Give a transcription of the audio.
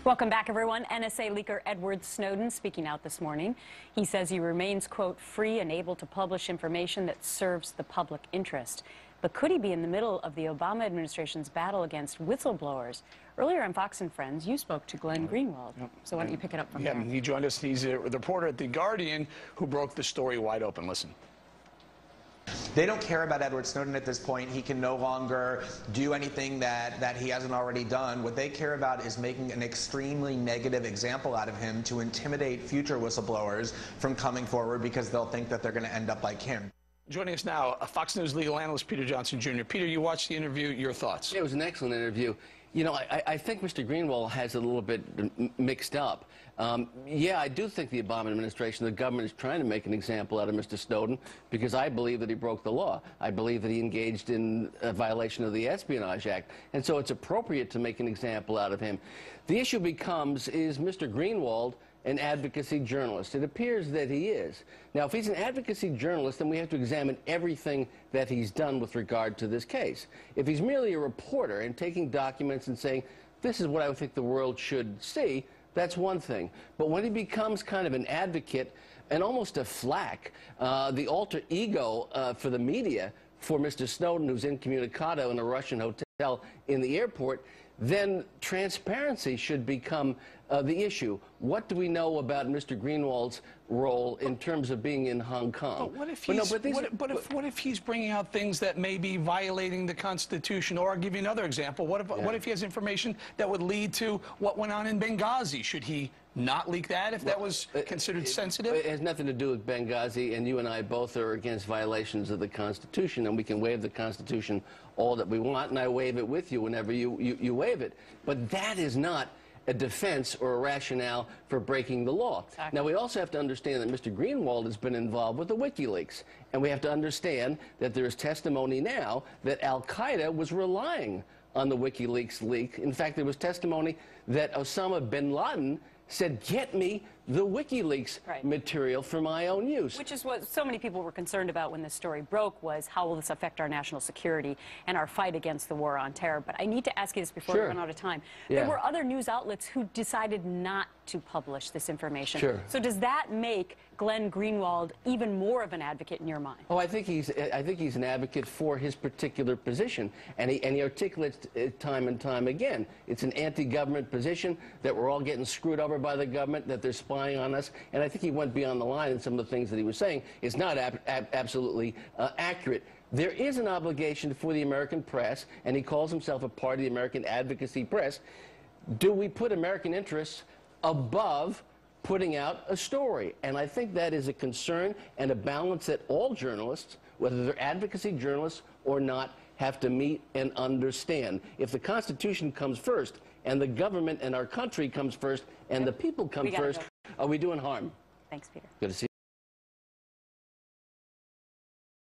Welcome back, everyone. NSA leaker Edward Snowden speaking out this morning. He says he remains, quote, free and able to publish information that serves the public interest. But could he be in the middle of the Obama administration's battle against whistleblowers? Earlier on Fox and Friends, you spoke to Glenn Greenwald. Yep. So why don't you pick it up from there? Yeah, he joined us. He's a reporter at The Guardian who broke the story wide open. Listen. They don't care about Edward Snowden at this point. He can no longer do anything that he hasn't already done. What they care about is making an extremely negative example out of him to intimidate future whistleblowers from coming forward because they'll think that they're going to end up like him. Joining us now, Fox News legal analyst Peter Johnson, Jr. Peter, you watched the interview. Your thoughts? It was an excellent interview. You know, I think Mr. Greenwald has a little bit mixed up. Yeah, I do think the Obama administration, the government, is trying to make an example out of Mr. Snowden because I believe that he broke the law. I believe that he engaged in a violation of the Espionage Act. And so it's appropriate to make an example out of him. The issue becomes, is Mr. Greenwald an advocacy journalist? It appears that he is. Now, if he's an advocacy journalist, then we have to examine everything that he's done with regard to this case. If he's merely a reporter and taking documents and saying, this is what I think the world should see, that's one thing. But when he becomes kind of an advocate and almost a Flak, the alter ego for the media for Mr. Snowden, who's incommunicado in a Russian hotel in the airport, then transparency should become the issue. What do we know about Mr. Greenwald's role in terms of being in Hong Kong? But what if he's bringing out things that may be violating the Constitution? Or I'll give you another example. What if he has information that would lead to what went on in Benghazi? Should he not leak that if that was considered sensitive? It has nothing to do with Benghazi, and you and I both are against violations of the Constitution, and we can waive the Constitution all that we want, and I waive it with you whenever you waive it. But that is not a defense or a rationale for breaking the law. Exactly. Now, we also have to understand that Mr. Greenwald has been involved with the WikiLeaks, and we have to understand that there is testimony now that Al-Qaeda was relying on the WikiLeaks leak. In fact, there was testimony that Osama bin Laden said, get me the WikiLeaks material for my own use. Which is what so many people were concerned about when this story broke, was how will this affect our national security and our fight against the war on terror. But I need to ask you this before we run out of time. Yeah. There were other news outlets who decided not to publish this information. Sure. So does that make Glenn Greenwald even more of an advocate in your mind? Oh, I think he's an advocate for his particular position, and he articulates it time and time again. It's an anti-government position, that we're all getting screwed over by the government, that they're spying on us, and I think he went beyond the line in some of the things that he was saying. It's not absolutely accurate. There is an obligation for the American press, and he calls himself a part of the American advocacy press. Do we put American interests above putting out a story? And I think that is a concern and a balance that all journalists, whether they're advocacy journalists or not, have to meet and understand. If the Constitution comes first, and the government and our country comes first, and the people come first, are we doing harm? Thanks, Peter. Good to see you.